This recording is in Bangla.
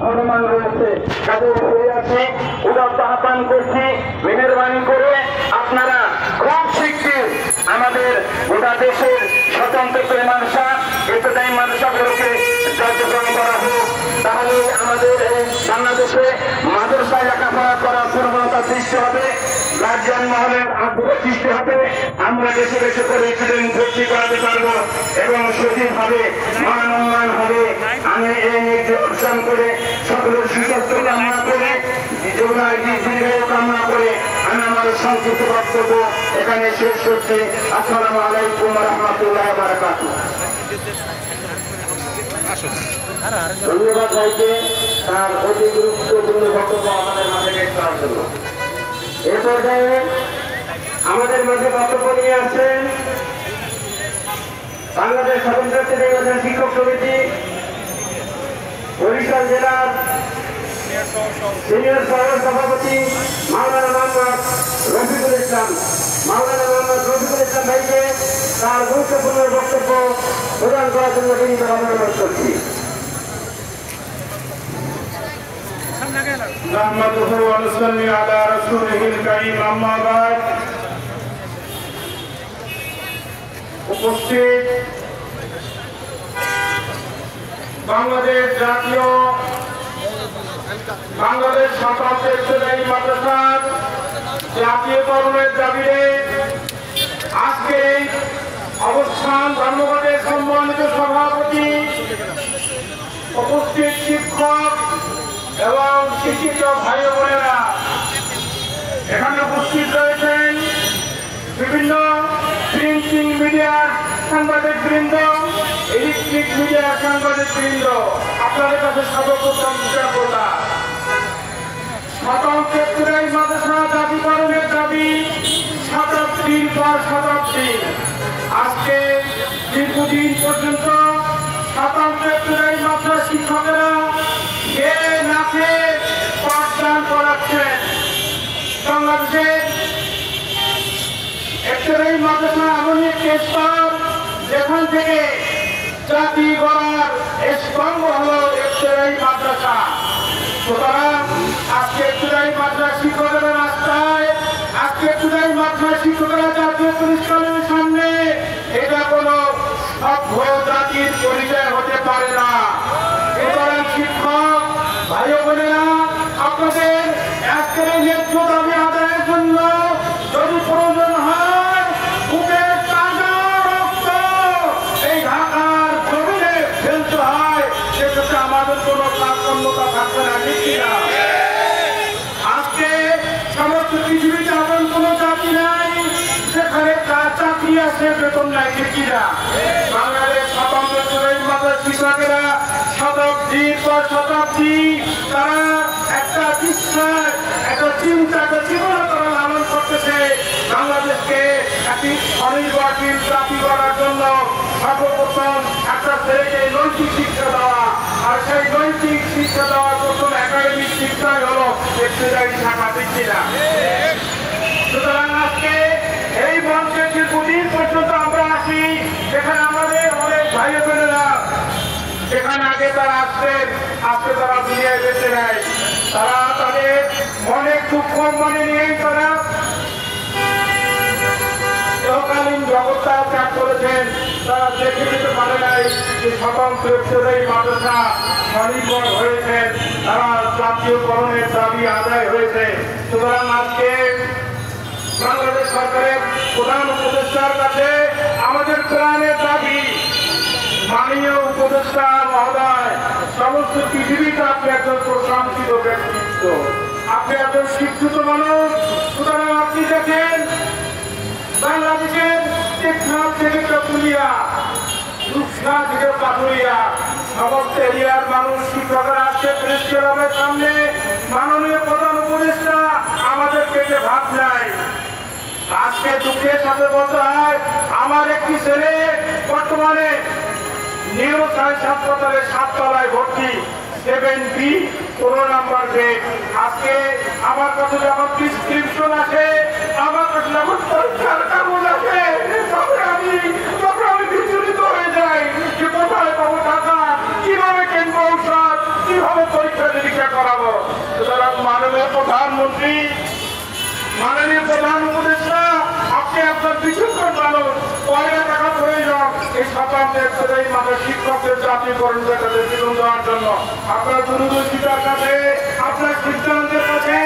ভগবান রয়েছে কাজে হয়ে আছে উদাত্ত আহ্বান করছি মেহেরবানি করে আপনারা খুব শীঘ্র আমাদের গোটা দেশের স্বতন্ত্র মাদ্রাসা ইবতেদায়ী মাদ্রাসাগুলোকে যত্ন করা হোক। তাহলে আমাদের বাংলাদেশে মাদ্রাসায় লেখাপড়া করার প্রবণতা সৃষ্টি হবে, গার্জিয়ান মহলের আগ্রহ সৃষ্টি হবে, আমরা দেশে দেশে করে স্টুডেন্ট ভর্তি করাতে পারবো এবং সঠিকভাবে মান উন্নয়ন হবে। আমি এই নির্দেশন করে সকলের সুস্বাস্থ্য কামনা করে কামনা করে আমি আমার সংক্ষিপ্ত বক্তব্য এখানে শেষ করছি। আসসালামু আলাইকুম ওয়া রাহমাতুল্লাহি ওয়া বারাকাতুহু। ধন্যবাদ ভাইকে তার অতি গুরুত্বপূর্ণ বক্তব্য আমাদের মাঝে পেশ করার জন্য। এ পর্যায়ে আমাদের মাঝে বক্তব্য নিয়ে আসছেন বাংলাদেশ স্বতন্ত্র শিক্ষক সমিতি বরিশাল জেলার সিনিয়র সহ সভাপতি মাওলানা মোহাম্মদ রফিকুল ইসলাম। মাওলানা মোহাম্মদ রফিকুল ইসলাম ভাইকে তার গুরুত্বপূর্ণ বক্তব্য প্রদান করার জন্য বিনীতভাবে অনুরোধ করছি। নাহমাদুহু ওয়া নুসাল্লি আলা রাসূলিহিল কারীম, আম্মা বা'দ। উপস্থিত বাংলাদেশ জাতীয় বাংলাদেশ স্বতন্ত্র ইবতেদায়ী মাদ্রাসার জাতীয়করণের দাবিতে আজকে অবস্থান ধর্মঘটের সম্মানিত সভাপতি, উপস্থিত শিক্ষক এবং শিক্ষিত ভাই বোনেরা, এখানে উপস্থিত রয়েছেন বিভিন্ন প্রিন্টিং মিডিয়ার সাংবাদিক বৃন্দ, ইলেকট্রিক মিডিয়ার সাংবাদিক বৃন্দ, আপনাদের কাছে সর্বপ্রথম কৃতজ্ঞতা। স্বতন্ত্র ইবতেদায়ী মাদ্রাসা জাতীয়করণের দাবি শতাব্দীর পর শতাব্দী। আজকে দীর্ঘদিন পর্যন্ত স্বতন্ত্র ইবতেদায়ী মাদ্রাসা শিক্ষকেরা খেয়ে না খেয়ে পাঠদান করাচ্ছেন। বাংলাদেশের ইবতেদায়ী মাদ্রাসা এমনই একটি স্তর যেখান থেকে জাতি গড়ার স্তম্ভ হলো ইবতেদায়ী মাদ্রাসা। সুতরাং আজকে ইবতেদায়ী মাদ্রাসা শিক্ষকেরা রাস্তায়, আজকে ইবতেদায়ী মাদ্রাসা শিক্ষকেরা জাতীয় প্রতিষ্ঠানের সামনে, এটা কোনো সভ্য জাতির পরিচয় হতে পারে না। সুতরাং শিক্ষক ভাই বোনেরা, আপনাদের আজকের এই ন্যায্য দাবি আদায়ের জন্য যদি প্রয়োজন হয় বুকের তাজা রক্ত এই ঢাকার জমিনে ফেলতে হয়, সেক্ষেত্রে আমাদের কোনো কার্পণ্যতা থাকবে না, ঠিক কিনা? আজকে সমস্ত পৃথিবীতে এমন কোনো জাতি নাই যেখানে চাকরি আছে বেতন নাই, ঠিক কিনা? বাংলাদেশ স্বতন্ত্র ইবতেদায়ী মাদ্রাসা শিক্ষকেরা শতাব্দীর পর শতাব্দী তারা একটা বিশ্বাস, একটা চিন্তা, একটা জীবন তারা লালন করতেছে। বাংলাদেশকে একটি স্বনির্ভরশীল জাতি করার জন্য সর্বপ্রথম একটা ছেলেকে নৈতিক শিক্ষা দেওয়া, আর সেই নৈতিক শিক্ষা দেওয়ার প্রথম একাডেমিক শিক্ষাই হলো ইবতেদায়ী শাখা, ঠিক কিনা? সুতরাং আজকে এই মঞ্চে দীর্ঘদিন পর্যন্ত আমরা আসি, যেখানে আমাদের অনেক ভাই বোনেরা যেখানে আগে তারা আসতেন, আজকে তারা দুনিয়ায় বেঁচে নেয়। তারা তাদের অনেক দুঃখ মনে নিয়েই তারা ইহকালীন জগৎটা ত্যাগ করেছেন। তারা দেখে নিতে পারে নাই যে স্বতন্ত্র ইবতেদায়ী মাদ্রাসা স্বনির্ভর হয়েছেন, তারা জাতীয়করণের দাবি আদায় হয়েছে। সুতরাং আজকে বাংলাদেশ সরকারের প্রধান উপদেষ্টার কাছে আমাদের প্রাণের দাবি, মাননীয় উপদেষ্টা মহোদয়, সমস্ত পৃথিবীতে আপনি একজন প্রশংসিত ব্যক্তিত্ব, আপনি একজন শিক্ষিত মানুষ। সুতরাং আপনি দেখেন বাংলাদেশের টেকনাফ থেকে চকুলিয়া, রূপসা থেকে পাথুরিয়া, সমস্ত এরিয়ার মানুষ শিক্ষকরা আসছে প্রেস ক্লাবের সামনে, মাননীয় প্রধান উপদেষ্টা আমাদের পেটে ভাত নাই। আজকে দুঃখের সাথে বলতে হয়, আমার একটি ছেলে বর্তমানে নিউরো সায়েন্স হাসপাতালে 7 তলায় ভর্তি, 7B 16 নাম্বার বেড। আজকে আমার কাছে যখন প্রেসক্রিপশন আসে, আমার কাছে যখন পরীক্ষার কাগজ আসে, তখন আমি বিচলিত হয়ে যাই যে কোথায় পাবো টাকা, কিভাবে কিনবো ঔষধ, করাবো। সুতরাং মাননীয় প্রধানমন্ত্রী, মাননীয় প্রধান উপদেষ্টা, আপনি আপনার বিচক্ষণ মানুষ, পরে টাকা প্রয়োজন এই শতাব্দীর এই মাঠে শিক্ষকদের জাতীয়করণ তাদের বেতন দেওয়ার জন্য আপনার দূরদর্শিতার কাছে, আপনার সিদ্ধান্তের কাছে